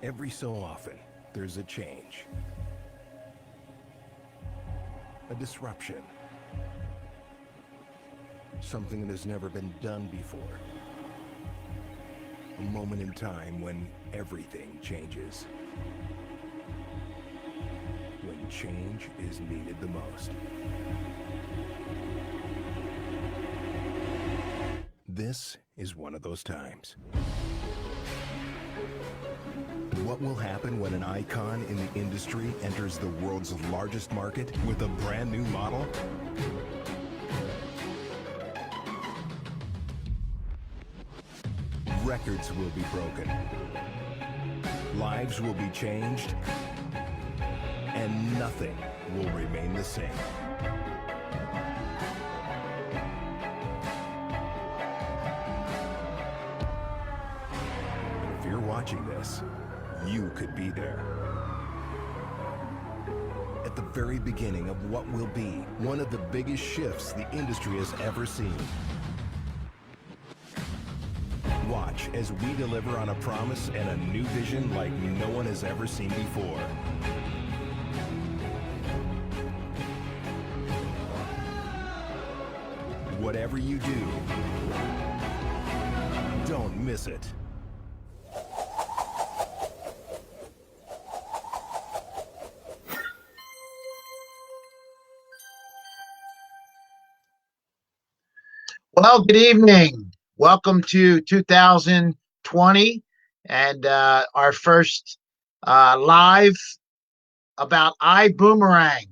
Every so often, there's a change, a disruption, something that has never been done before. A moment in time when everything changes, when change is needed the most. This is one of those times. What will happen when an icon in the industry enters the world's largest market with a brand new model? Records will be broken, lives will be changed, and nothing will remain the same. If you're watching this, you could be there. At the very beginning of what will be one of the biggest shifts the industry has ever seen. Watch as we deliver on a promise and a new vision like no one has ever seen before. Whatever you do, don't miss it. Well, good evening. Welcome to 2020 and our first live about Ibuumerang.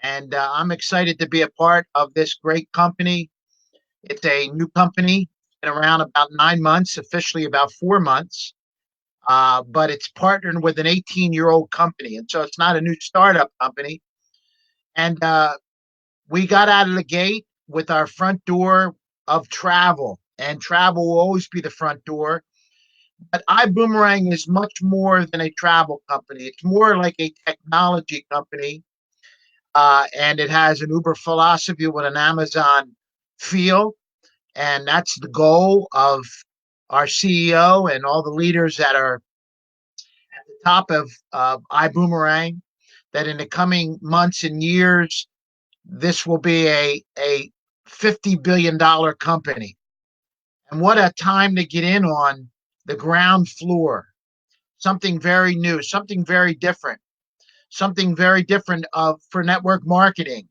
And I'm excited to be a part of this great company. It's a new company, been around about 9 months, officially about 4 months, but it's partnered with an 18-year-old company. And so it's not a new startup company. And we got out of the gate with our front door of travel, and travel will always be the front door. But iBoomerang is much more than a travel company. It's more like a technology company, and it has an Uber philosophy with an Amazon feel, and that's the goal of our CEO and all the leaders that are at the top of iBoomerang. That in the coming months and years, this will be a $50 billion company. And what a time to get in on the ground floor. Something very new, something very different for network marketing.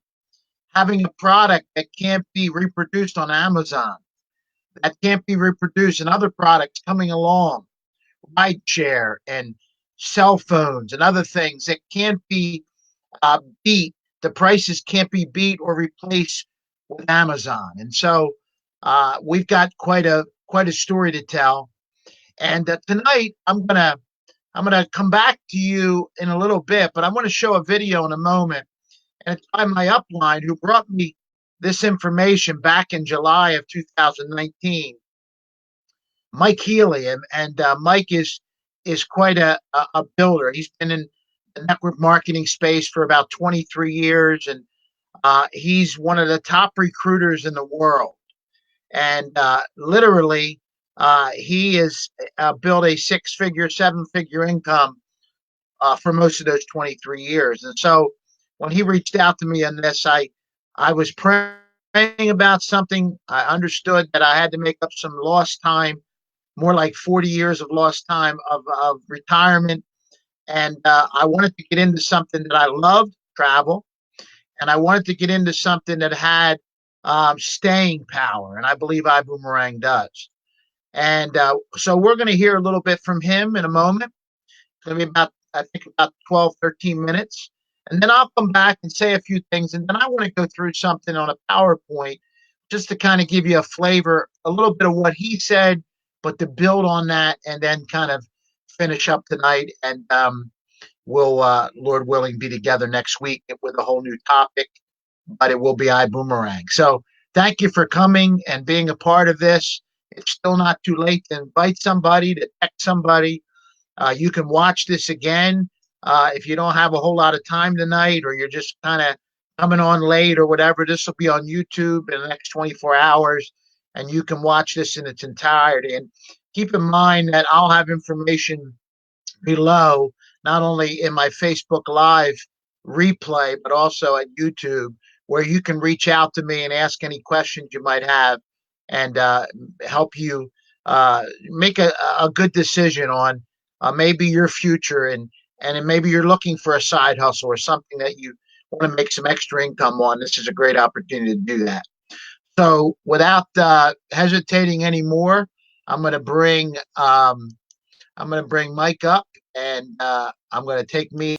Having a product that can't be reproduced on Amazon, that can't be reproduced, and other products coming along, ride share and cell phones and other things that can't be beat. The prices can't be beat or replaced with Amazon. And so we've got quite a story to tell. And tonight I'm gonna come back to you in a little bit, but I want to show a video in a moment. And it's by my upline who brought me this information back in July of 2019, Mike Healy, and Mike is quite a builder. He's been in the network marketing space for about 23 years, and he's one of the top recruiters in the world. And literally, he has built a six-figure, seven-figure income for most of those 23 years. And so when he reached out to me on this, I was praying about something. I understood that I had to make up some lost time, more like 40 years of lost time of retirement. And I wanted to get into something that I loved, travel, and I wanted to get into something that had staying power, and I believe iBoomerang does. And so we're going to hear a little bit from him in a moment. It's going to be about, I think, about 12, 13 minutes. And then I'll come back and say a few things. And then I want to go through something on a PowerPoint just to kind of give you a flavor, a little bit of what he said, but to build on that and then kind of finish up tonight. And we'll, Lord willing, be together next week with a whole new topic, but it will be iBoomerang. So thank you for coming and being a part of this. It's still not too late to invite somebody, to text somebody. You can watch this again if you don't have a whole lot of time tonight, or you're just kind of coming on late or whatever. This will be on YouTube in the next 24 hours, and you can watch this in its entirety. And keep in mind that I'll have information below, not only in my Facebook Live replay, but also at YouTube, where you can reach out to me and ask any questions you might have and help you make a good decision on maybe your future and maybe you're looking for a side hustle or something that you want to make some extra income on. This is a great opportunity to do that. So, without hesitating anymore, I'm going to bring Mike up, and I'm going to take me.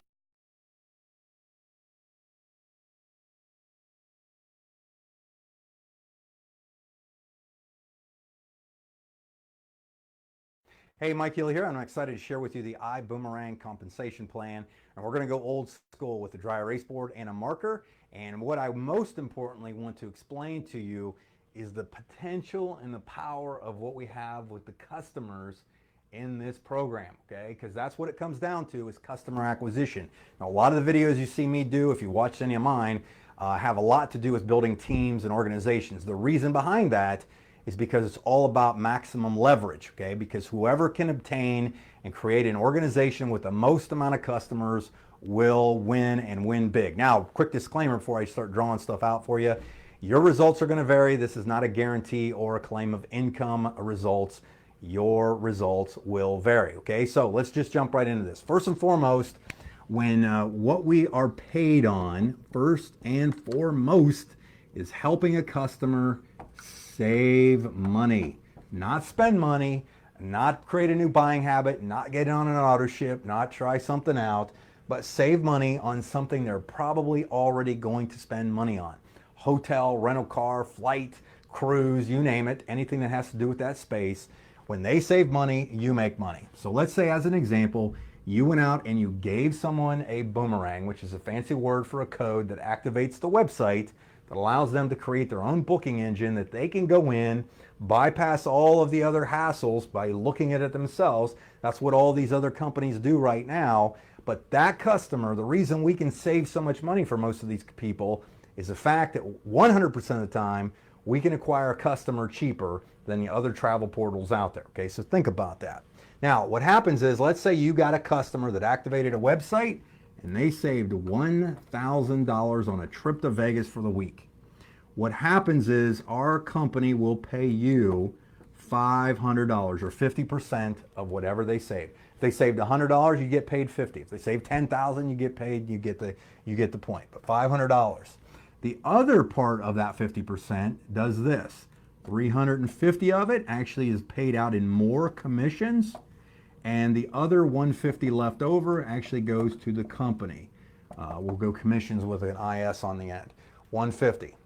Hey, Mike Hill here. I'm excited to share with you the Ibuumerang compensation plan. And we're going to go old school with a dry erase board and a marker. And what I most importantly want to explain to you is the potential and the power of what we have with the customers in this program, okay? Because that's what it comes down to, is customer acquisition. Now, a lot of the videos you see me do, if you watched any of mine, have a lot to do with building teams and organizations. The reason behind that is because it's all about maximum leverage, okay? Because whoever can obtain and create an organization with the most amount of customers will win and win big. Now, quick disclaimer before I start drawing stuff out for you. Your results are going to vary. This is not a guarantee or a claim of income results. Your results will vary, okay? So let's just jump right into this. First and foremost, when what we are paid on, first and foremost, is helping a customer save money, not spend money, not create a new buying habit, not get on an auto ship, not try something out, but save money on something they're probably already going to spend money on. Hotel, rental car, flight, cruise, you name it, anything that has to do with that space. When they save money, you make money. So let's say, as an example, you went out and you gave someone a boomerang, which is a fancy word for a code that activates the website, that allows them to create their own booking engine that they can go in, bypass all of the other hassles by looking at it themselves. That's what all these other companies do right now. But that customer, the reason we can save so much money for most of these people is the fact that 100% of the time we can acquire a customer cheaper than the other travel portals out there. Okay, so think about that. Now, what happens is, let's say you got a customer that activated a website and they saved $1,000 on a trip to Vegas for the week. What happens is our company will pay you $500 or 50% of whatever they saved. If they saved $100, you get paid $50. If they saved $10,000, you get paid. You get the point. But $500. The other part of that 50% does this. 350 of it actually is paid out in more commissions, and the other 150 left over actually goes to the company. We'll go commissions with an IS on the end. 150.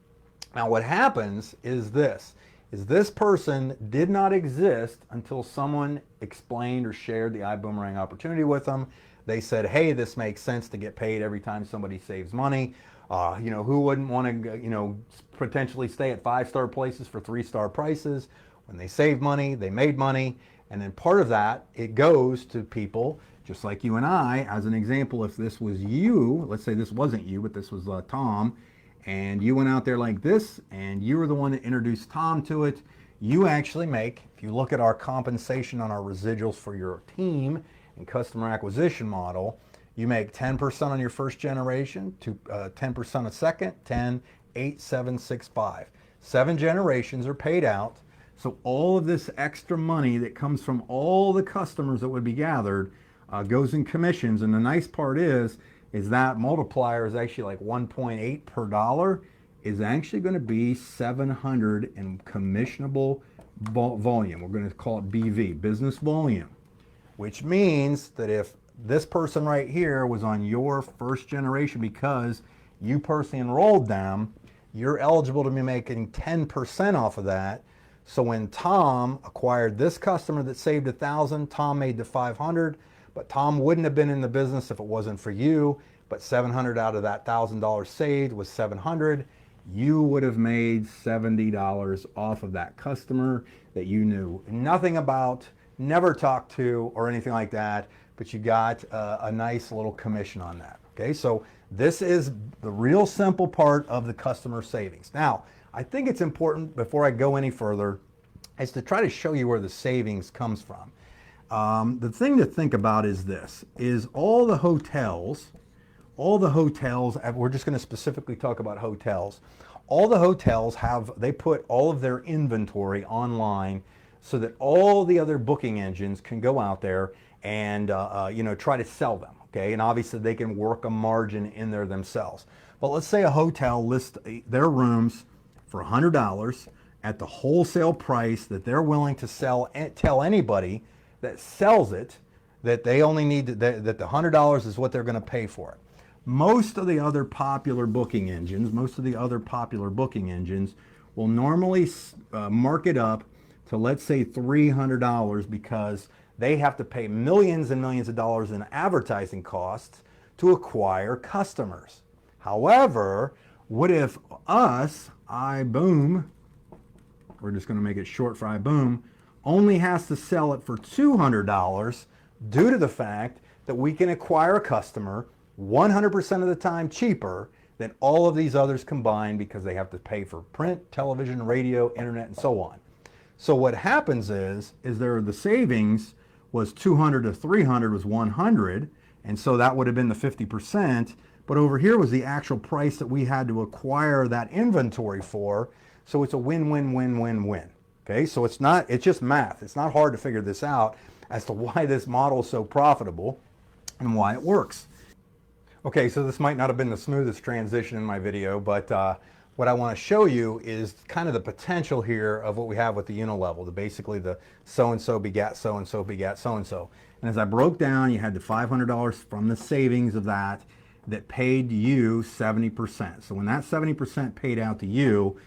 Now what happens is this person did not exist until someone explained or shared the Ibuumerang opportunity with them. They said, hey, this makes sense to get paid every time somebody saves money. Who wouldn't want to, potentially stay at 5-star places for 3-star prices? When they save money, they made money. And then part of that, it goes to people just like you and I. As an example, if this was you, let's say this wasn't you, but this was Tom, and you went out there like this, and you were the one that introduced Tom to it, you actually make, if you look at our compensation on our residuals for your team and customer acquisition model, you make 10% on your first generation, 10% a second, 10, 8, 7, 6, 5. 7 generations are paid out. So all of this extra money that comes from all the customers that would be gathered goes in commissions. And the nice part is that multiplier is actually like 1.8 per dollar, is actually going to be 700 in commissionable volume. We're going to call it BV, business volume, which means that if this person right here was on your first generation because you personally enrolled them, you're eligible to be making 10% off of that. So when Tom acquired this customer that saved 1,000, Tom made the 500, but Tom wouldn't have been in the business if it wasn't for you. But 700 out of that $1,000 saved was 700. You would have made $70 off of that customer that you knew nothing about, never talked to, or anything like that. But you got a nice little commission on that. Okay, so this is the real simple part of the customer savings. Now, I think it's important, before I go any further, is to try to show you where the savings comes from. The thing to think about is this, is all the hotels, we're just going to specifically talk about hotels. All the hotels they put all of their inventory online so that all the other booking engines can go out there and try to sell them. Okay, and obviously they can work a margin in there themselves. But let's say a hotel lists their rooms for $100 at the wholesale price that they're willing to tell anybody that sells it that they only need that the $100 is what they're going to pay for it. Most of the other popular booking engines, will normally mark it up to, let's say, $300 because they have to pay millions and millions of dollars in advertising costs to acquire customers. However, what if us, iBoom, we're just going to make it short for iBoom, only has to sell it for $200 due to the fact that we can acquire a customer 100% of the time cheaper than all of these others combined because they have to pay for print, television, radio, internet, and so on. So what happens is the savings was 200 to 300 was 100, and so that would have been the 50%, but over here was the actual price that we had to acquire that inventory for, so it's a win-win-win-win-win. Okay, so it's just math. It's not hard to figure this out as to why this model is so profitable and why it works. Okay, so this might not have been the smoothest transition in my video, but what I want to show you is kind of the potential here of what we have with the unilevel, basically the so-and-so begat so-and-so begat so-and-so. And as I broke down, you had the $500 from the savings of that paid you 70%. So when that 70% paid out to you,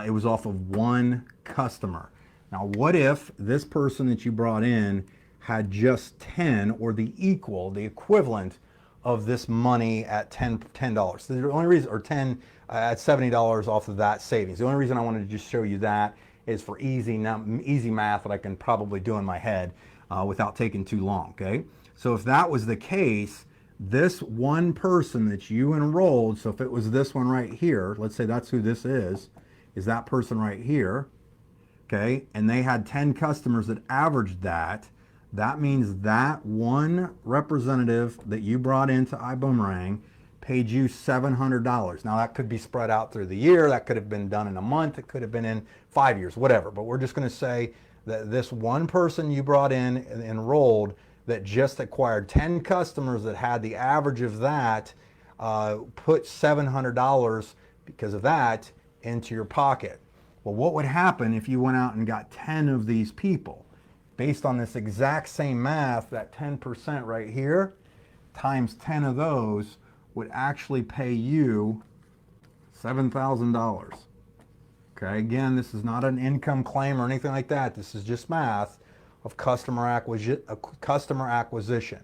it was off of one customer. Now, what if this person that you brought in had just 10 or the equivalent of this money at $10? The only reason, or 10 at $70 off of that savings. The only reason I wanted to just show you that is for easy math that I can probably do in my head without taking too long, okay? So if that was the case, this one person that you enrolled, so if it was this one right here, let's say that's who this is that person right here, okay? And they had 10 customers that averaged that. That means that one representative that you brought into Ibuumerang paid you $700. Now that could be spread out through the year. That could have been done in a month. It could have been in 5 years, whatever. But we're just going to say that this one person you brought in and enrolled that just acquired 10 customers that had the average of that put $700 because of that into your pocket. Well, what would happen if you went out and got 10 of these people? Based on this exact same math, that 10% right here times 10 of those would actually pay you $7,000. Okay, again, this is not an income claim or anything like that. This is just math of customer acquisition.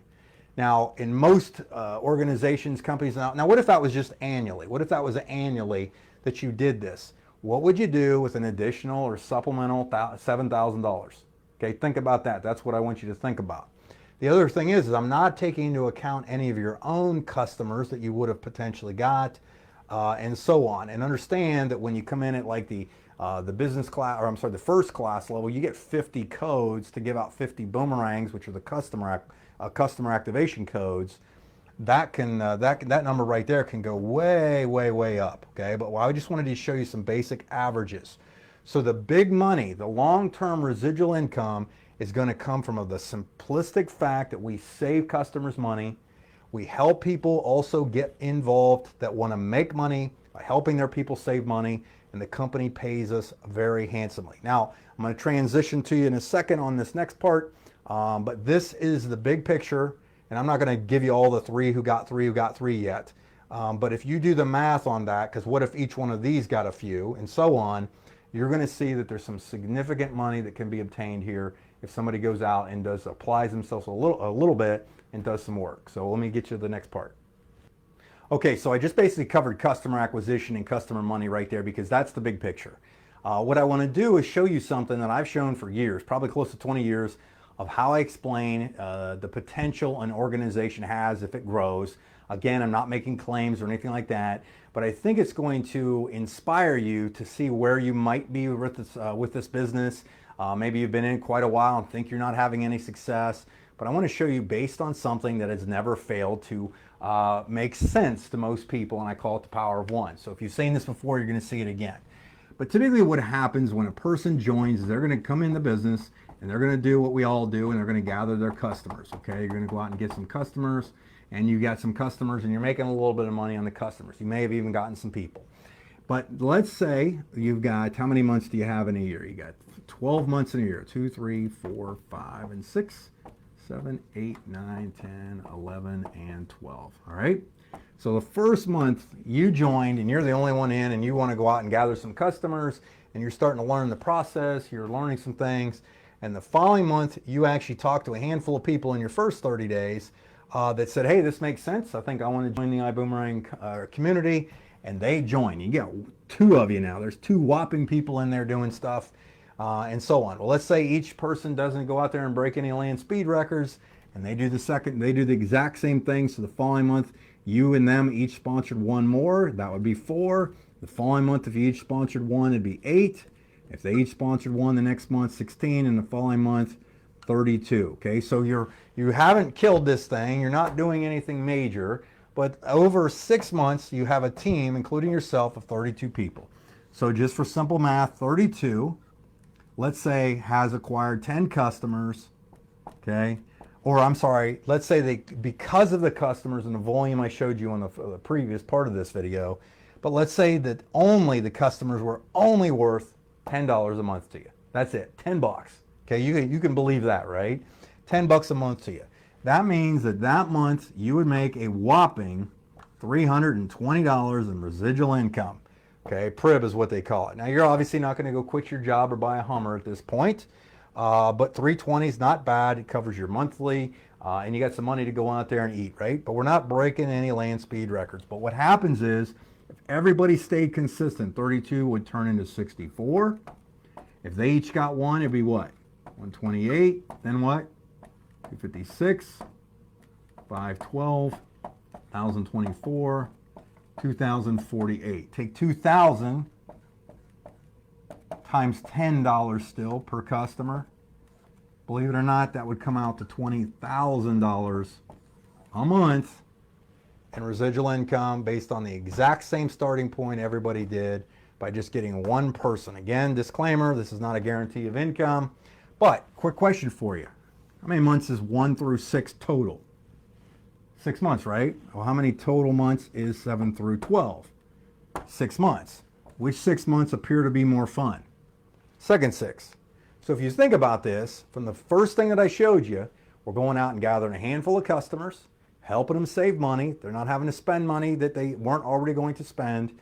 Now, in most organizations, companies, now what if that was just annually? What if that was annually that you did this? What would you do with an additional or supplemental $7,000? Okay, think about that. That's what I want you to think about. The other thing is I'm not taking into account any of your own customers that you would have potentially got, and so on. And understand that when you come in at like the business class, or I'm sorry, the first class level, you get 50 codes to give out 50 boomerangs, which are the customer activation codes. That number right there can go way, way, way up. Okay, but I just wanted to show you some basic averages. So the big money, the long-term residual income, is going to come from the simplistic fact that we save customers money. We help people also get involved that want to make money by helping their people save money, and the company pays us very handsomely. Now, I'm going to transition to you in a second on this next part, but this is the big picture, and I'm not going to give you all the three who got three yet. But if you do the math on that, because what if each one of these got a few, and so on, you're going to see that there's some significant money that can be obtained here if somebody goes out and applies themselves a little bit and does some work. So let me get you to the next part. Okay, so I just basically covered customer acquisition and customer money right there because that's the big picture. What I want to do is show you something that I've shown for years, probably close to 20 years, of how I explain the potential an organization has if it grows. Again, I'm not making claims or anything like that, but I think it's going to inspire you to see where you might be with this business, Maybe you've been in quite a while and think you're not having any success, but I want to show you based on something that has never failed to make sense to most people, and I call it the power of one. So if you've seen this before, you're going to see it again. But typically what happens when a person joins is they're going to come in the business and they're going to do what we all do, and they're going to gather their customers. Okay, you're going to go out and get some customers, and you got some customers and you're making a little bit of money on the customers. You may have even gotten some people. But let's say you've got, how many months do you have in a year? You got 12 months in a year. 2, 3, 4, 5, and 6, 7, 8, 9, 10, 11, and 12. All right. So the first month you joined and you're the only one in, and you want to go out and gather some customers, and you're starting to learn the process, you're learning some things. And the following month, you actually talked to a handful of people in your first 30 days that said, hey, this makes sense. I think I want to join the Ibuumerang community. And they join. You got 2 of you now. There's 2 whopping people in there doing stuff, and so on. Well, let's say each person doesn't go out there and break any land speed records, and they do the exact same thing. So the following month, you and them each sponsored 1 more. That would be 4. The following month, if you each sponsored 1, it'd be 8. If they each sponsored 1, the next month, 16, and the following month, 32. Okay, so you haven't killed this thing. You're not doing anything major. But over 6 months, you have a team, including yourself, of 32 people. So just for simple math, 32, let's say, has acquired 10 customers, okay? Or I'm sorry, let's say they, because of the customers and the volume I showed you on the previous part of this video, but let's say that only the customers were only worth $10 a month to you. That's it, 10 bucks. Okay, you can believe that, right? 10 bucks a month to you. That means that that month you would make a whopping $320 in residual income. Okay, PRIB is what they call it. Now you're obviously not going to go quit your job or buy a Hummer at this point, but 320 is not bad. It covers your monthly, and you got some money to go out there and eat, right? But we're not breaking any land speed records. But what happens is, if everybody stayed consistent, 32 would turn into 64. If they each got 1, it'd be what? 128. Then what? 256, 512, 1,024, 2,048. Take 2,000 times $10 still per customer. Believe it or not, that would come out to $20,000 a month in residual income based on the exact same starting point everybody did by just getting 1 person. Again, disclaimer, this is not a guarantee of income, but quick question for you. How many months is 1 through 6 total? 6 months, right? Well, how many total months is 7 through 12? 6 months. Which 6 months appear to be more fun? Second 6. So if you think about this, from the first thing that I showed you, we're going out and gathering a handful of customers, helping them save money. They're not having to spend money that they weren't already going to spend.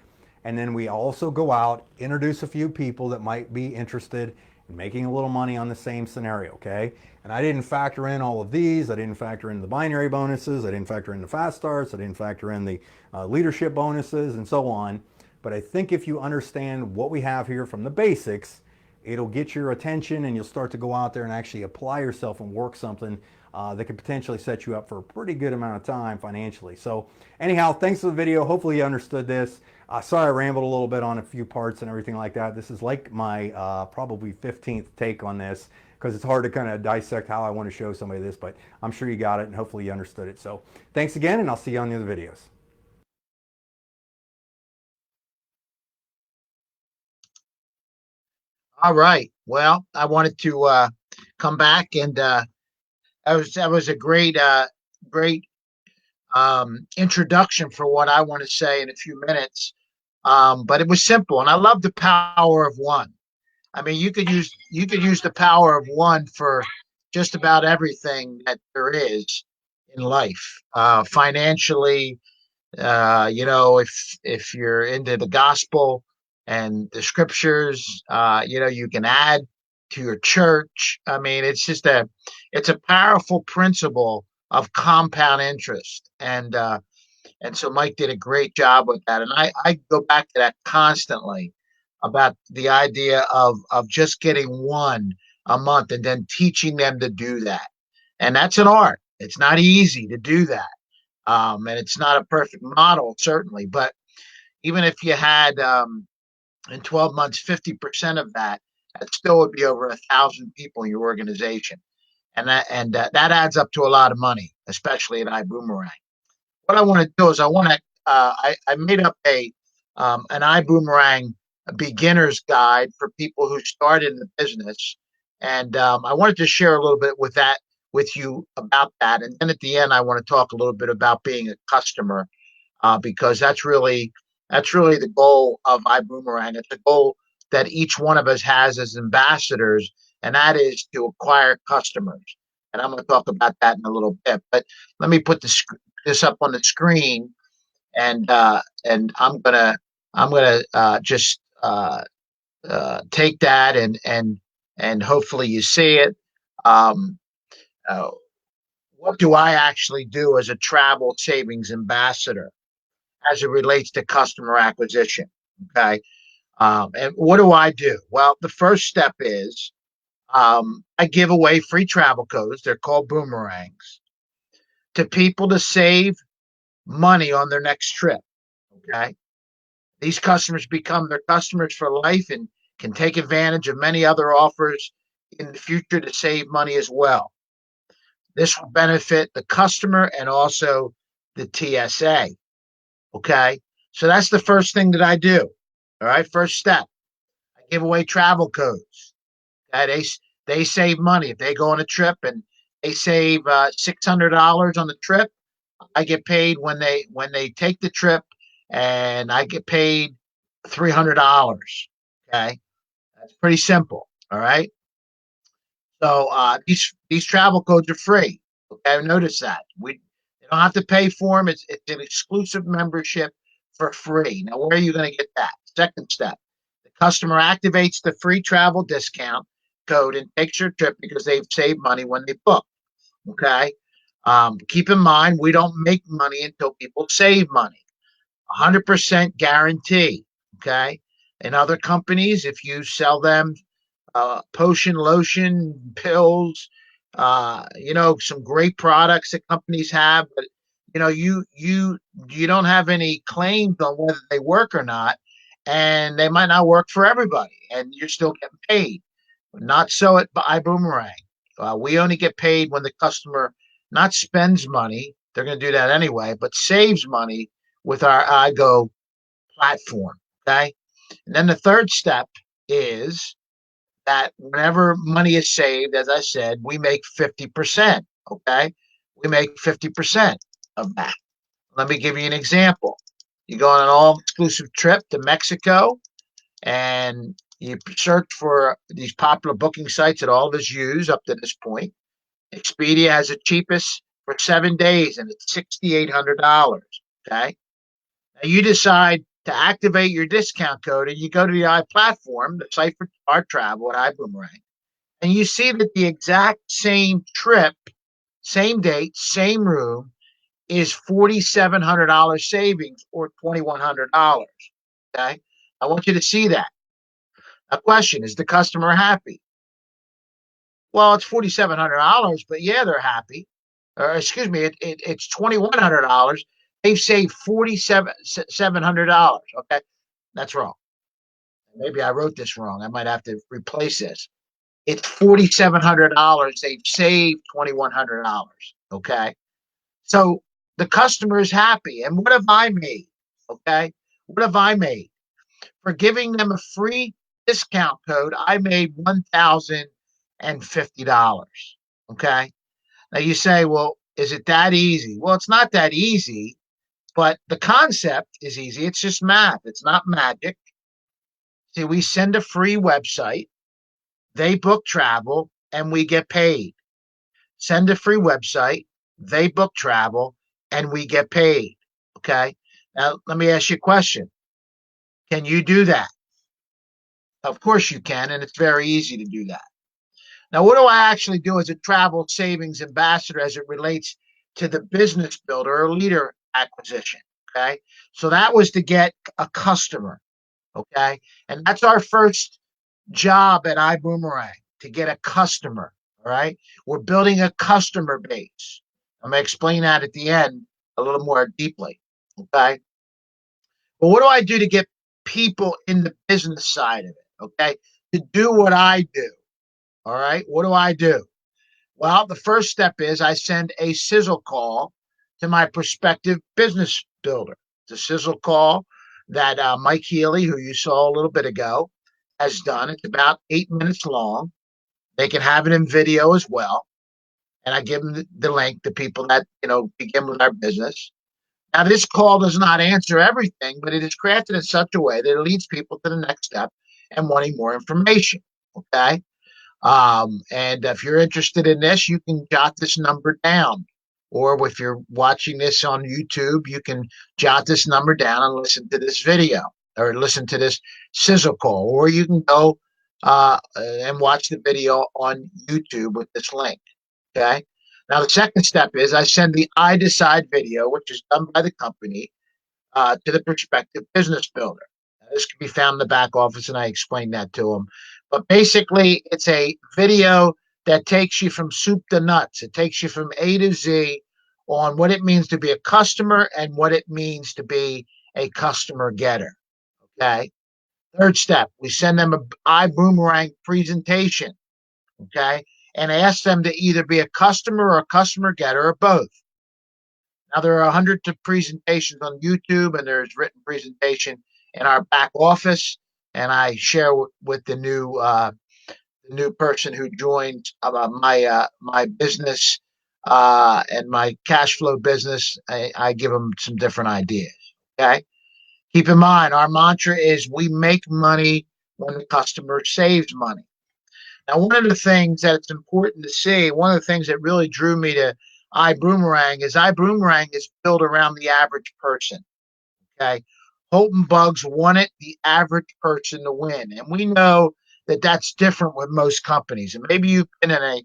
And then we also go out, introduce a few people that might be interested in making a little money on the same scenario, okay? And I didn't factor in all of these. I didn't factor in the binary bonuses. I didn't factor in the fast starts. I didn't factor in the leadership bonuses and so on. But I think if you understand what we have here from the basics, it'll get your attention and you'll start to go out there and actually apply yourself and work something that could potentially set you up for a pretty good amount of time financially. So anyhow, thanks for the video. Hopefully you understood this. Sorry I rambled a little bit on a few parts and everything like that. This is like my probably 15th take on this, because it's hard to kind of dissect how I want to show somebody this, but I'm sure you got it and hopefully you understood it. So thanks again, and I'll see you on the other videos. All right. Well, I wanted to come back, and that was a great introduction for what I want to say in a few minutes. But it was simple, and I love the power of one. I mean, you could use the power of one for just about everything that there is in life. Financially, if you're into the gospel and the scriptures, you can add to your church. I mean, it's a powerful principle of compound interest, and so Mike did a great job with that. And I go back to that constantly about the idea of just getting 1 a month and then teaching them to do that. And that's an art. It's not easy to do that. And it's not a perfect model, certainly. But even if you had in 12 months, 50% of that, that still would be over 1,000 people in your organization, and that adds up to a lot of money, especially at iBoomerang. What I want to do is I made up a an iBoomerang beginner's guide for people who start in the business, and I wanted to share a little bit with you about that, and then at the end I want to talk a little bit about being a customer, because that's really the goal of iBoomerang. It's a goal that each one of us has as ambassadors, and that is to acquire customers. And I'm going to talk about that in a little bit. But let me put this up on the screen, and I'm gonna just take that, and hopefully you see it. Um, uh, what do I actually do as a travel savings ambassador as it relates to customer acquisition? Okay. And what do I do? Well, the first step is I give away free travel codes. They're called boomerangs to people to save money on their next trip. Okay. These customers become their customers for life and can take advantage of many other offers in the future to save money as well. This will benefit the customer and also the TSA. Okay. So that's the first thing that I do. All right. First step, I give away travel codes. Okay? They save money. If they go on a trip and they save $600 on the trip, I get paid when they take the trip, and I get paid $300. Okay. That's pretty simple. All right. So these travel codes are free. Okay, notice that you don't have to pay for them. It's an exclusive membership for free. Now, where are you going to get that? Second step: the customer activates the free travel discount code and takes your trip because they've saved money when they book. Okay. Keep in mind, we don't make money until people save money. 100% guarantee. Okay. In other companies, if you sell them potion, lotion, pills, some great products that companies have, but you don't have any claims on whether they work or not, and they might not work for everybody, and you're still getting paid. Not so at iBoomerang. We only get paid when the customer not spends money, they're going to do that anyway, but saves money with our iGo platform. Okay. And then the third step is that whenever money is saved, as I said, we make 50%. Okay. We make 50% of that. Let me give you an example. You go on an all exclusive trip to Mexico, and you search for these popular booking sites that all of us use up to this point. Expedia has the cheapest for 7 days, and it's $6,800. Okay. Now you decide to activate your discount code, and you go to the iPlatform, the site for our travel at iBoomerang, and you see that the exact same trip, same date, same room is $4,700 savings, or $2,100. Okay. I want you to see that. A question: is the customer happy? Well, it's $4,700, but yeah, they're happy. Or excuse me, it's $2,100. They've saved $4,700. Okay, that's wrong. Maybe I wrote this wrong. I might have to replace this. It's $4,700. They've saved $2,100. Okay, so the customer is happy. And what have I made? Okay, what have I made? For giving them a free discount code, I made $1,050. Okay. Now you say, well, is it that easy? Well, it's not that easy, but the concept is easy. It's just math. It's not magic. See, we send a free website, they book travel, and we get paid. Send a free website, they book travel, and we get paid. Okay. Now, let me ask you a question. Can you do that? Of course you can, and it's very easy to do that. Now, what do I actually do as a travel savings ambassador as it relates to the business builder or leader acquisition? Okay. So that was to get a customer. Okay. And that's our first job at iBoomerang, to get a customer. All right. We're building a customer base. I'm going to explain that at the end a little more deeply. Okay. But what do I do to get people in the business side of it? Okay. to do what I do. All right. What do I do? Well, the first step is I send a SIZZLE call to my prospective business builder. It's a SIZZLE call that Mike Healy, who you saw a little bit ago, has done. It's about 8 minutes long. They can have it in video as well. And I give them the link to people that, begin with our business. Now, this call does not answer everything, but it is crafted in such a way that it leads people to the next step and wanting more information. Okay. And if you're interested in this, you can jot this number down. Or if you're watching this on YouTube, you can jot this number down and listen to this video or listen to this SIZZLE call. Or you can go and watch the video on YouTube with this link. Okay. Now, the second step is I send the I Decide video, which is done by the company, to the prospective business builder. Now, this can be found in the back office, and I explained that to them. But basically, it's a video that takes you from soup to nuts. It takes you from A to Z on what it means to be a customer and what it means to be a customer getter. Okay. Third step, we send them an Ibuumerang presentation. Okay. And ask them to either be a customer or a customer getter or both. Now, there are hundreds of presentations on YouTube, and there's written presentation in our back office. And I share with the new person who joined my business and my cash flow business. I give them some different ideas. Okay. Keep in mind, our mantra is we make money when the customer saves money. Now, one of the things that it's important to see, one of the things that really drew me to Ibuumerang is built around the average person. Okay. Holton Bugs wanted the average person to win. And we know that that's different with most companies. And maybe you've been in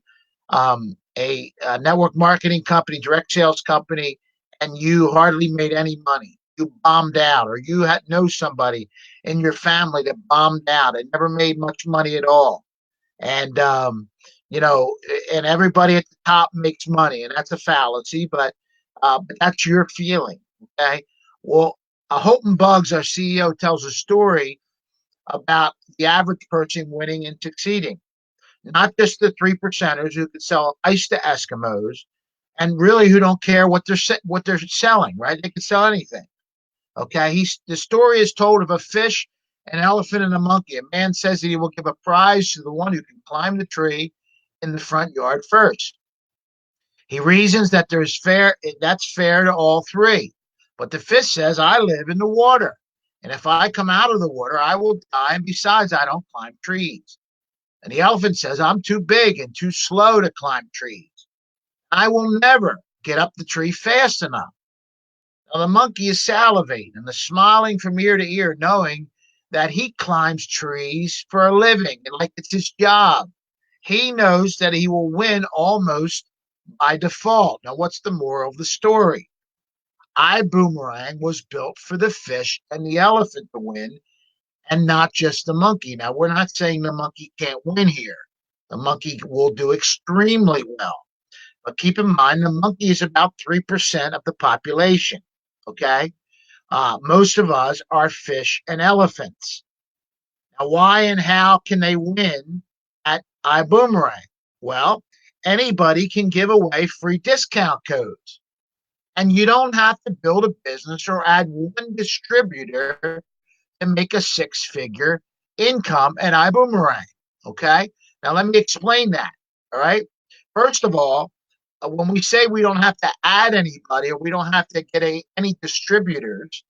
a network marketing company, direct sales company, and you hardly made any money. You bombed out, or you know somebody in your family that bombed out and never made much money at all. And and everybody at the top makes money, and that's a fallacy, but that's your feeling. Okay. Well, Houghton Bugs, our CEO, tells a story about the average person winning and succeeding, not just the 3%ers who could sell ice to Eskimos and really who don't care what they're selling, right? They can sell anything. Okay. The story is told of a fish, an elephant, and a monkey. A man says that he will give a prize to the one who can climb the tree in the front yard first. He reasons that that's fair to all three. But the fish says, I live in the water, and if I come out of the water, I will die, and besides, I don't climb trees. And the elephant says, I'm too big and too slow to climb trees. I will never get up the tree fast enough. Now, the monkey is salivating and smiling from ear to ear, knowing that he climbs trees for a living and like it's his job. He knows that he will win almost by default. Now, what's the moral of the story? Ibuumerang was built for the fish and the elephant to win, and not just the monkey. Now, we're not saying the monkey can't win here. The monkey will do extremely well. But keep in mind, the monkey is about 3% of the population. Okay. Most of us are fish and elephants. Now, why and how can they win at Ibuumerang? Well, anybody can give away free discount codes. And you don't have to build a business or add one distributor to make a six-figure income at Ibuumerang. Okay. Now, let me explain that. All right. First of all, when we say we don't have to add anybody or we don't have to get any distributors,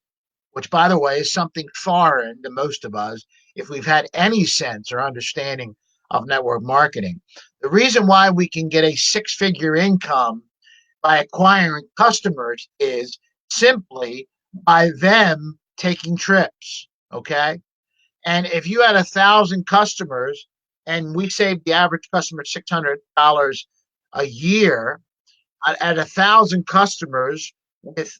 which, by the way, is something foreign to most of us if we've had any sense or understanding of network marketing. The reason why we can get a six-figure income by acquiring customers is simply by them taking trips, okay? And if you had 1,000 customers and we saved the average customer $600 a year, at 1,000 customers with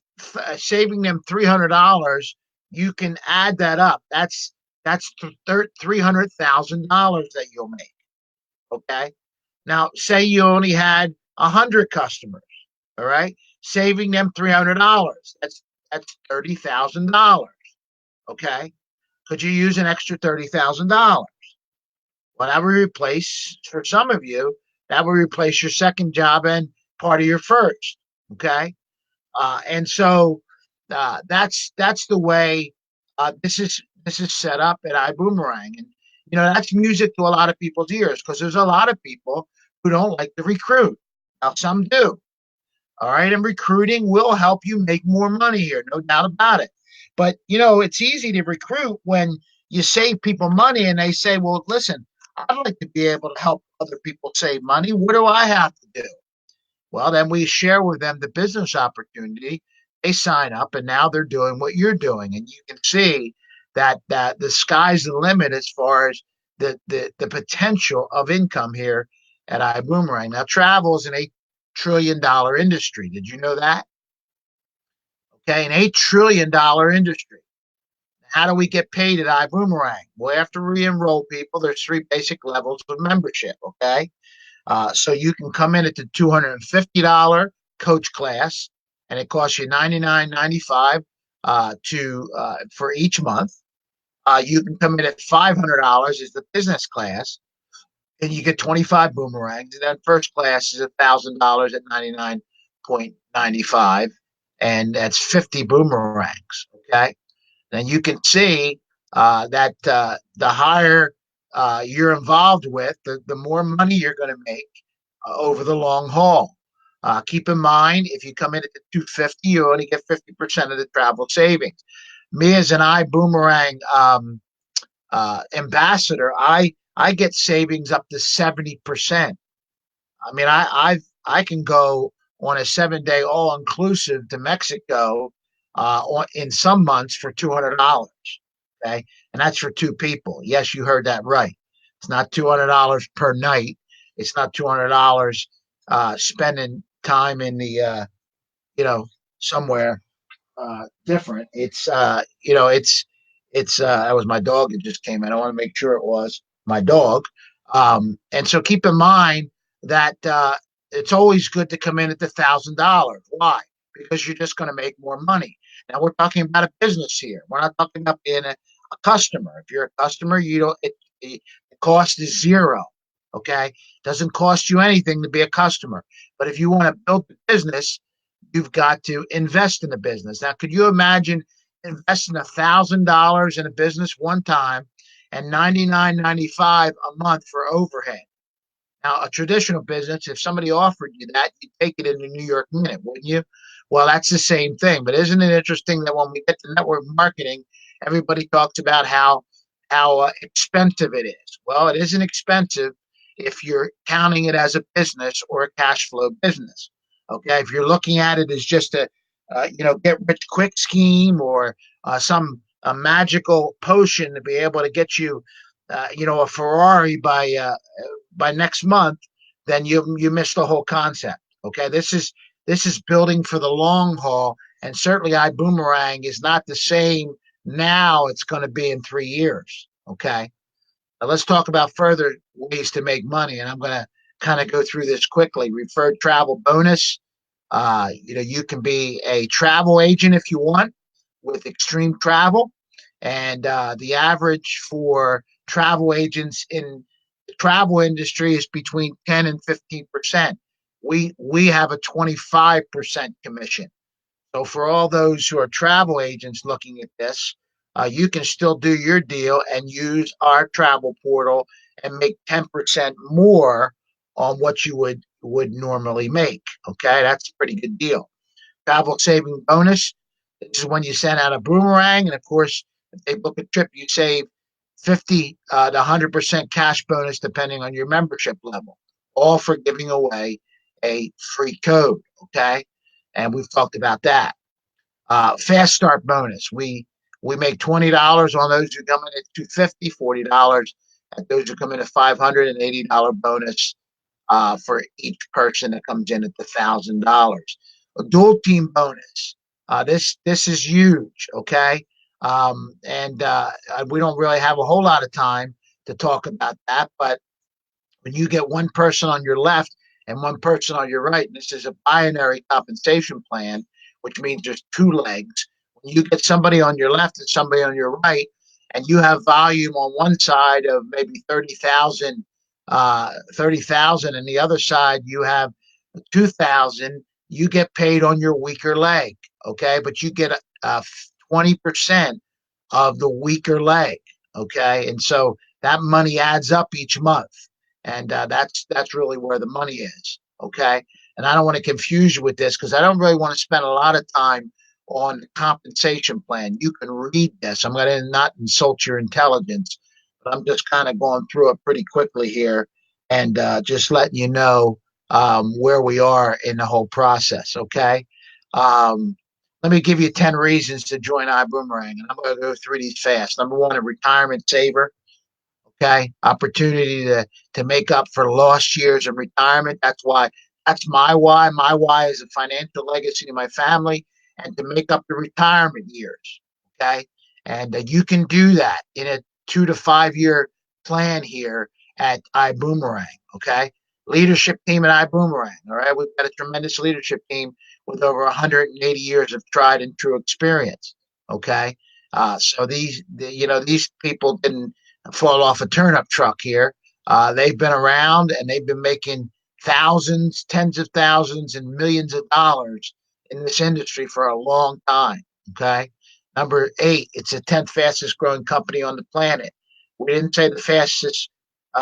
saving them $300, you can add that up. That's $300,000 that you'll make. Okay. Now, say you only had 100 customers. All right, saving them $300. That's $30,000. Okay. Could you use an extra $30,000? Well, that would replace, for some of you, that would replace your second job and part of your first. Okay. And so that's the way this is set up at Ibuumerang, and that's music to a lot of people's ears because there's a lot of people who don't like to recruit. Now some do. All right, and recruiting will help you make more money here, no doubt about it. But it's easy to recruit when you save people money and they say, "Well, listen, I'd like to be able to help other people save money. What do I have to do?" Well, then we share with them the business opportunity. They sign up, and now they're doing what you're doing, and you can see that the sky's the limit as far as the potential of income here at iBoomerang. Now, travel is an $8 trillion industry. Did you know that? Okay, an $8 trillion industry. How do we get paid at iBoomerang? Well, after we enroll people, there's three basic levels of membership. Okay, so you can come in at the $250 coach class, and it costs you $99.95 to for each month. You can come in at $500 as the business class, and you get 25 boomerangs. And then first class is $1,000 at 99.95, and that's 50 boomerangs. Okay, and you can see that the higher you're involved with, the more money you're going to make over the long haul. Keep in mind, if you come in at the 250, you only get 50% of the travel savings. Me as an iBoomerang ambassador, I get savings up to 70%. I mean, I can go on a 7-day all inclusive to Mexico in some months for $200. Okay, and that's for two people. Yes, you heard that right. It's not $200 per night. It's not $200 spending time in the somewhere different. It's that was my dog that just came in. I want to make sure it was my dog. And so keep in mind that it's always good to come in at the $1,000. Why? Because you're just going to make more money. Now we're talking about a business here. We're not talking about being a customer. If you're a customer, you don't. The cost is zero. Okay, it doesn't cost you anything to be a customer. But if you want to build the business, you've got to invest in the business. Now, could you imagine investing $1,000 in a business one time and $99.95 a month for overhead? Now, a traditional business, if somebody offered you that, you'd take it in the New York Minute, wouldn't you? Well, that's the same thing. But isn't it interesting that when we get to network marketing, everybody talks about how expensive it is? Well, it isn't expensive if you're counting it as a business or a cash flow business. Okay, if you're looking at it as just a get rich quick scheme or some a magical potion to be able to get you a Ferrari by next month, then you miss the whole concept. Okay, this is building for the long haul, and certainly iBoomerang is not the same now it's going to be in 3 years. Okay, now let's talk about further ways to make money, and I'm going to kind of go through this quickly. Referred travel bonus. You can be a travel agent if you want with extreme travel, and the average for travel agents in the travel industry is between 10 and 15%. We have a 25% commission. So for all those who are travel agents looking at this, you can still do your deal and use our travel portal and make 10% more on what you would normally make. Okay, that's a pretty good deal. Travel saving bonus. This is when you send out a boomerang, and of course, if they book a trip, you save 50 to 100% cash bonus depending on your membership level. All for giving away a free code. Okay, and we've talked about that. Fast start bonus. We make $20 on those who come in at 250, $40 at those who come in at $580 bonus for each person that comes in at the $1,000. A dual team bonus. This is huge. Okay, and we don't really have a whole lot of time to talk about that, but when you get one person on your left and one person on your right, and this is a binary compensation plan, which means there's two legs. When you get somebody on your left and somebody on your right, and you have volume on one side of maybe 30,000, and the other side you have 2,000, you get paid on your weaker leg, okay? But you get 20% of the weaker leg, okay? And so that money adds up each month, and that's really where the money is, okay? And I don't want to confuse you with this because I don't really want to spend a lot of time on the compensation plan. You can read this. I'm going to not insult your intelligence, but I'm just kind of going through it pretty quickly here and just letting you know where we are in the whole process. Okay. Um, Let me give you 10 reasons to join Ibuumerang, and I'm going to go through these fast. Number one, a retirement saver. Okay. Opportunity to make up for lost years of retirement. That's my why. My why is a financial legacy to my family and to make up the retirement years. Okay. And you can do that in a 2 to 5 year plan here at Ibuumerang. Okay. Leadership team at Ibuumerang. All right. We've got a tremendous leadership team with over 180 years of tried and true experience. Okay. So these people didn't fall off a turnip truck here. They've been around and they've been making thousands, tens of thousands, and millions of dollars in this industry for a long time. Okay. Number 8, it's the 10th fastest growing company on the planet. We didn't say the fastest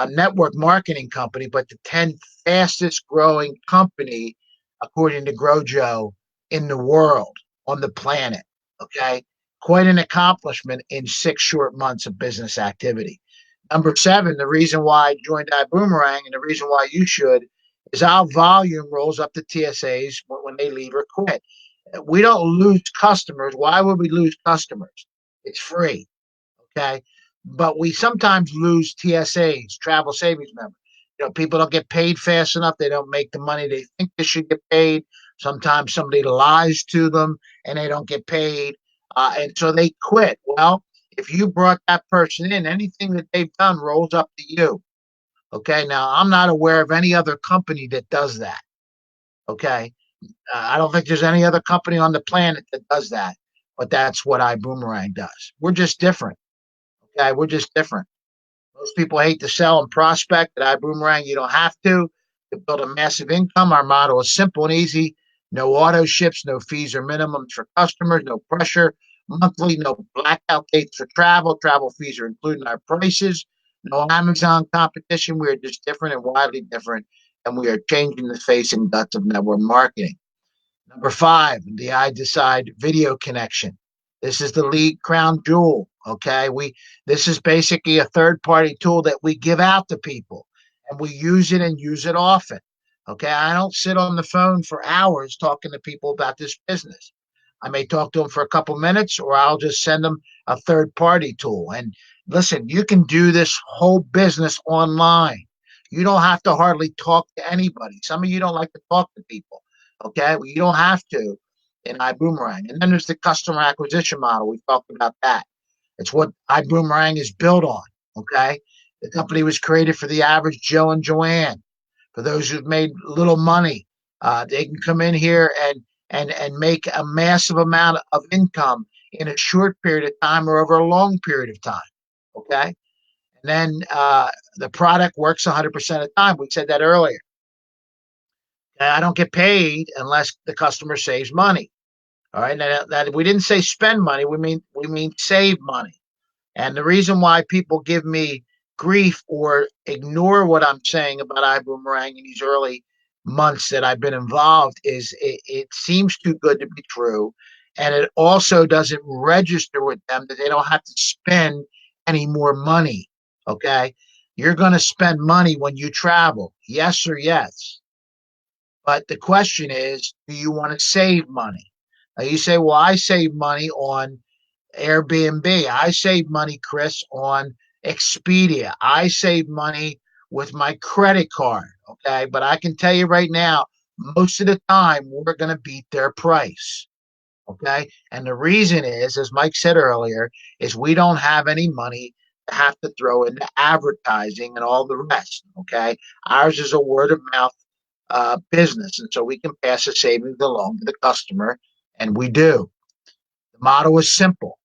network marketing company, but the 10th fastest growing company, according to Grojo, in the world, on the planet. Okay. Quite an accomplishment in 6 short months of business activity. Number 7, the reason why I joined Ibuumerang and the reason why you should is our volume rolls up to TSAs when they leave or quit. We don't lose customers. Why would we lose customers? It's free. Okay. But we sometimes lose TSAs, travel savings members. People don't get paid fast enough. They don't make the money they think they should get paid. Sometimes somebody lies to them and they don't get paid. And so they quit. Well, if you brought that person in, anything that they've done rolls up to you. Okay. Now, I'm not aware of any other company that does that. Okay. I don't think there's any other company on the planet that does that. But that's what Ibuumerang does. We're just different. Okay. We're just different. Most people hate to sell and prospect. At Ibuumerang, you don't have to build a massive income. Our model is simple and easy. No auto ships, no fees or minimums for customers, no pressure. Monthly, no blackout dates for travel. Travel fees are included in our prices. No Amazon competition. We are just different and widely different, and we are changing the face and guts of network marketing. Number 5, the iDecide video connection. This is the lead crown jewel. Okay, this is basically a third-party tool that we give out to people, and we use it and use it often. Okay, I don't sit on the phone for hours talking to people about this business. I may talk to them for a couple minutes, or I'll just send them a third-party tool. And listen, you can do this whole business online. You don't have to hardly talk to anybody. Some of you don't like to talk to people. Okay, well, you don't have to in Ibuumerang. And then there's the customer acquisition model. We talked about that. It's what Ibuumerang is built on. Okay, the company was created for the average Joe and Joanne, for those who've made little money. They can come in here and make a massive amount of income in a short period of time or over a long period of time. Okay, and then the product works 100% of the time. We said that earlier. I don't get paid unless the customer saves money. All right. Now, that we didn't say spend money. We mean save money. And the reason why people give me grief or ignore what I'm saying about Ibuumerang in these early months that I've been involved is it seems too good to be true. And it also doesn't register with them that they don't have to spend any more money. Okay. You're going to spend money when you travel. Yes or yes. But the question is, do you want to save money? Now you say, well, I save money on Airbnb. I save money, Chris, on Expedia. I save money with my credit card. Okay. But I can tell you right now, most of the time, we're going to beat their price. Okay. And the reason is, as Mike said earlier, is we don't have any money to have to throw into advertising and all the rest. Okay. Ours is a word of mouth business. And so we can pass the savings along to the customer, and we do. The model is simple.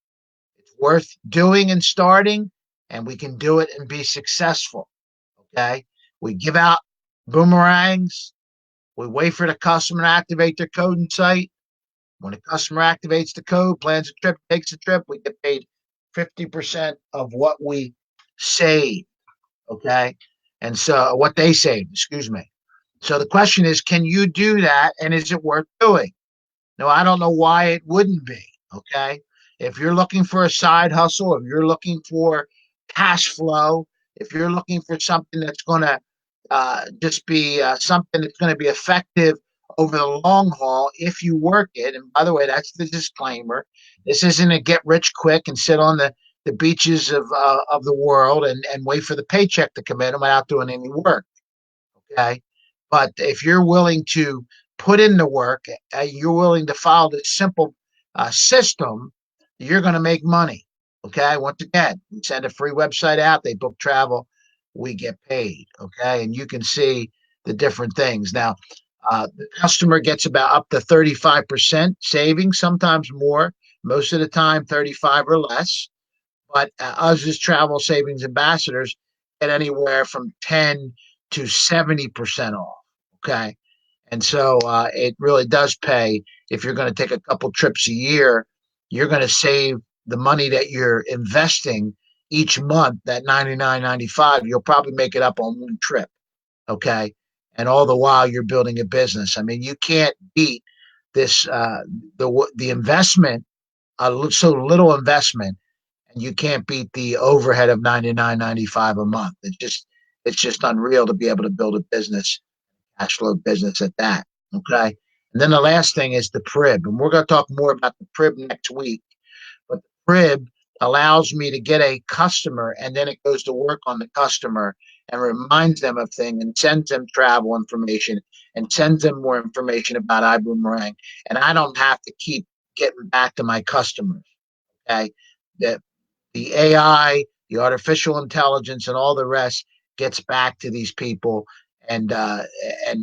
It's worth doing and starting, and we can do it and be successful. Okay. We give out boomerangs. We wait for the customer to activate their code and site. When the customer activates the code, plans a trip, takes a trip, we get paid 50% of what we save. Okay. And so what they saved, excuse me. So the question is, can you do that? And is it worth doing? No, I don't know why it wouldn't be. Okay. If you're looking for a side hustle, if you're looking for cash flow, if you're looking for something that's going to just be something that's going to be effective over the long haul, if you work it, and by the way, that's the disclaimer. This isn't a get rich quick and sit on the beaches of the world and wait for the paycheck to come in without doing any work. Okay. But if you're willing to put in the work, you're willing to follow this simple system, you're going to make money. Okay. Once again, we send a free website out, they book travel, we get paid. Okay. And you can see the different things. Now, the customer gets about up to 35% savings, sometimes more, most of the time 35 or less. But us as travel savings ambassadors get anywhere from 10 to 70% off. Okay. And so it really does pay. If you're going to take a couple trips a year, you're going to save the money that you're investing each month, that 99.95. You'll probably make it up on one trip. Okay. And all the while you're building a business. I mean, you can't beat this, the investment, so little investment, and you can't beat the overhead of 99.95 a month. It's just unreal to be able to build a business, cash flow business at that. Okay. And then the last thing is the Prib. And we're going to talk more about the Prib next week. But the Prib allows me to get a customer, and then it goes to work on the customer and reminds them of things and sends them travel information and sends them more information about Ibuumerang. And I don't have to keep getting back to my customers. Okay. That the AI, the artificial intelligence, and all the rest gets back to these people and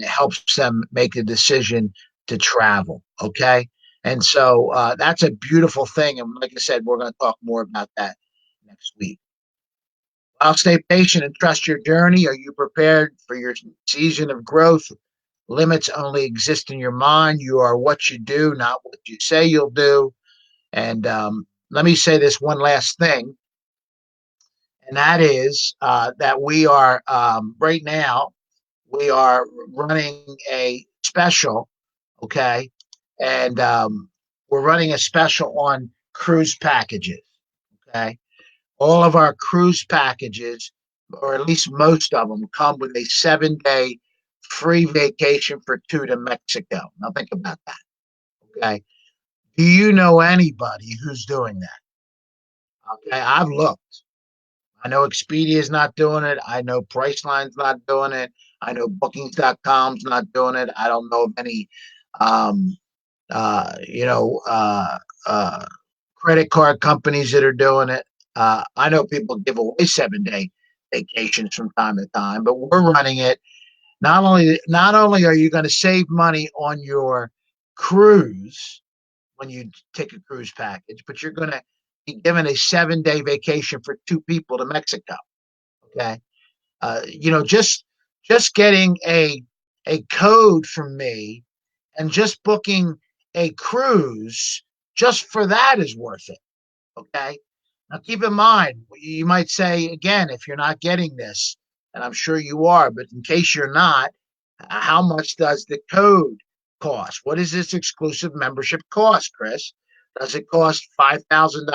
helps them make a decision to travel. Okay, and so that's a beautiful thing. And like I said, we're going to talk more about that next week. I'll stay patient and trust your journey. Are you prepared for your season of growth? Limits only exist in your mind. You are what you do, not what you say you'll do. And let me say this one last thing, and that is that we are right now we are running a special, okay, and we're running a special on cruise packages, okay. All of our cruise packages, or at least most of them, come with a 7-day free vacation for two to Mexico. Now think about that, okay. Do you know anybody who's doing that? Okay, I've looked. I know Expedia is not doing it. I know Priceline's not doing it. I know Bookings.com's not doing it. I don't know of any, um, uh, you know, uh, uh, credit card companies that are doing it. I know people give away 7-day vacations from time to time, but we're running it. Not only are you going to save money on your cruise when you take a cruise package, but you're going to be given a 7-day vacation for two people to Mexico. Okay, just getting a code from me and just booking a cruise just for that is worth it. Okay, now keep in mind, you might say again, if you're not getting this, and I'm sure you are, but in case you're not, how much does the code cost? What does this exclusive membership cost, Chris? Does it cost $5,000?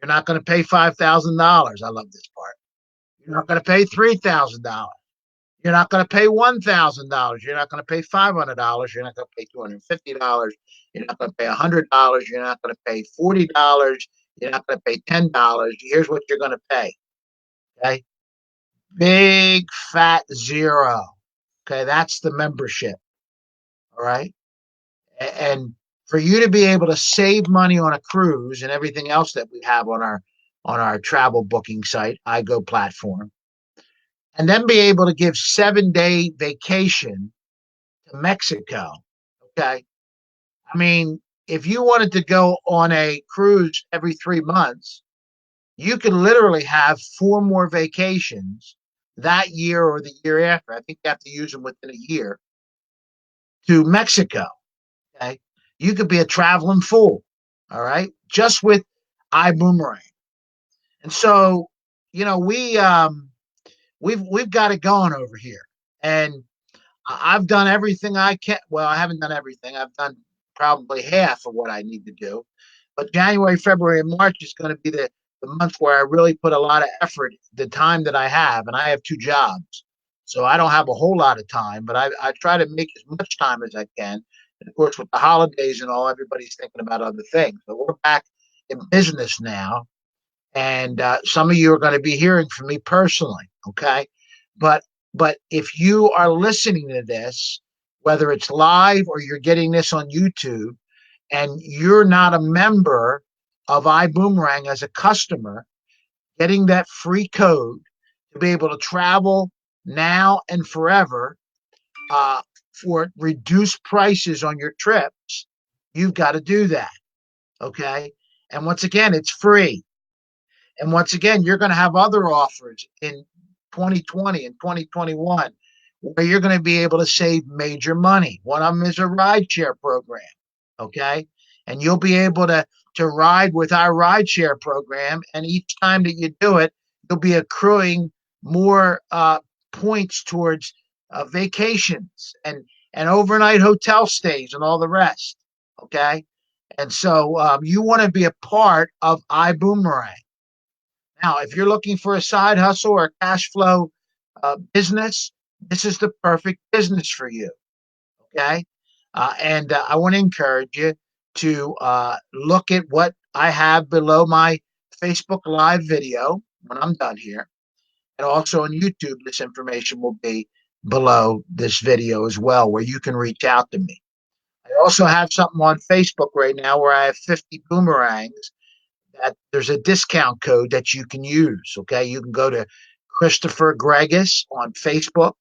You're not going to pay $5,000. I love this part. You're not going to pay $3,000. You're not going to pay $1,000. You're not going to pay $500. You're not going to pay $250. You're not going to pay $100. You're not going to pay $40. You're not going to pay $10. Here's what you're going to pay. Okay, big fat zero. Okay, that's the membership. All right, and for you to be able to save money on a cruise and everything else that we have on our travel booking site, iGo platform, and then be able to give 7-day vacation to Mexico. Okay. I mean, if you wanted to go on a cruise every 3 months, you could literally have 4 more vacations that year or the year after. I think you have to use them within a year to Mexico. Okay. You could be a traveling fool. All right. Just with Ibuumerang. And so, we've got it going over here. And I've done everything I can. Well, I haven't done everything. I've done probably half of what I need to do. But January, February, and March is going to be the month where I really put a lot of effort, the time that I have. And I have 2 jobs. So I don't have a whole lot of time, but I try to make as much time as I can. And of course, with the holidays and all, everybody's thinking about other things. But we're back in business now. And some of you are going to be hearing from me personally. Okay. But but if you are listening to this, whether it's live or you're getting this on YouTube, and you're not a member of Ibuumerang as a customer, getting that free code to be able to travel now and forever uh, for reduced prices on your trips, you've got to do that. Okay. And once again, it's free. And once again, you're going to have other offers in 2020 and 2021 where you're going to be able to save major money. One of them is a rideshare program. Okay. And you'll be able to ride with our rideshare program. And each time that you do it, you'll be accruing more points towards vacations and overnight hotel stays and all the rest. Okay. And so you want to be a part of Ibuumerang. Now, if you're looking for a side hustle or a cash flow business, this is the perfect business for you. Okay. And I want to encourage you to look at what I have below my Facebook Live video when I'm done here. And also on YouTube, this information will be below this video as well, where you can reach out to me. I also have something on Facebook right now where I have 50 boomerangs that there's a discount code that you can use. Okay. You can go to Christopher Gregas on Facebook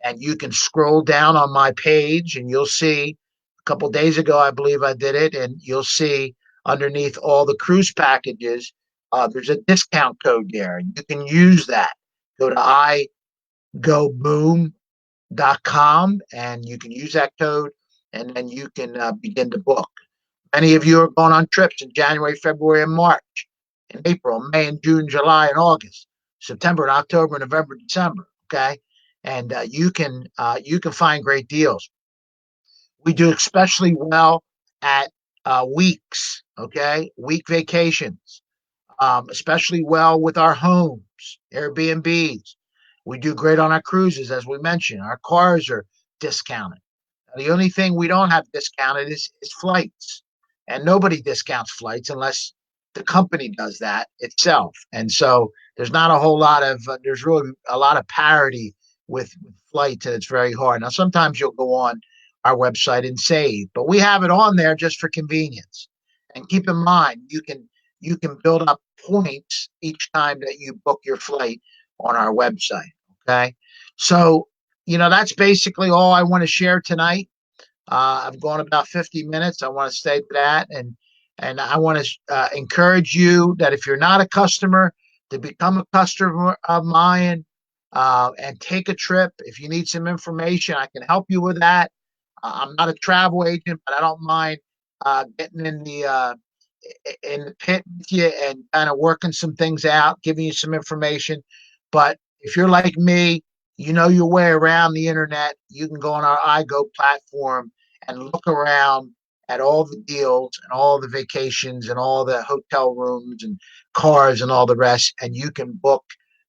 and you can scroll down on my page and you'll see a couple of days ago, I believe I did it, and you'll see underneath all the cruise packages, there's a discount code there. And you can use that. Go to igoboom.com and you can use that code and then you can begin to book. Many of you are going on trips in January, February, and March, in April, May, and June, July, and August, September, and October, November, December. Okay, and you can find great deals. We do especially well at weeks. Okay, week vacations, especially well with our homes, Airbnbs. We do great on our cruises, as we mentioned. Our cars are discounted. The only thing we don't have discounted is flights. And nobody discounts flights unless the company does that itself. And so there's not a whole lot of, there's really a lot of parity with flights, and it's very hard. Now, sometimes you'll go on our website and save, but we have it on there just for convenience. And keep in mind, you can build up points each time that you book your flight on our website. Okay. So, that's basically all I want to share tonight. I've gone about 50 minutes. I want to stay to that. And I want to encourage you that if you're not a customer, to become a customer of mine and take a trip. If you need some information, I can help you with that. I'm not a travel agent, but I don't mind getting in the pit with you and kind of working some things out, giving you some information. But if you're like me, you know your way around the internet. You can go on our iGo platform and look around at all the deals and all the vacations and all the hotel rooms and cars and all the rest, and you can book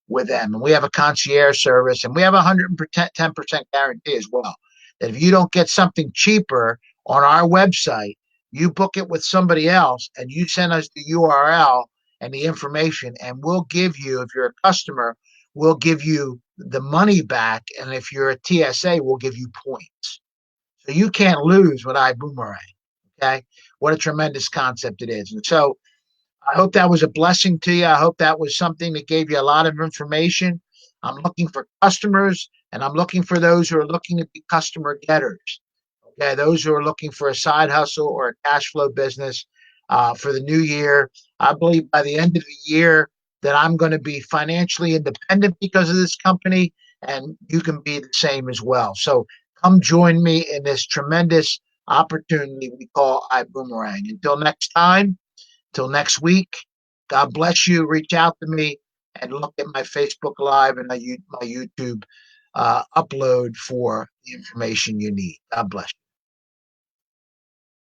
with them. And we have a concierge service, and we have a 110% guarantee as well. That if you don't get something cheaper on our website, you book it with somebody else and you send us the URL and the information, and we'll give you, if you're a customer, we'll give you the money back. And if you're a TSA, we'll give you points. So you can't lose with Ibuumerang. Okay. What a tremendous concept it is. And so I hope that was a blessing to you. I hope that was something that gave you a lot of information. I'm looking for customers and I'm looking for those who are looking to be customer getters. Okay, those who are looking for a side hustle or a cash flow business for the new year. I believe by the end of the year that I'm going to be financially independent because of this company, and you can be the same as well. So come join me in this tremendous opportunity we call Ibuumerang. Until next time, till next week, God bless you. Reach out to me and look at my Facebook Live and my YouTube upload for the information you need. God bless you.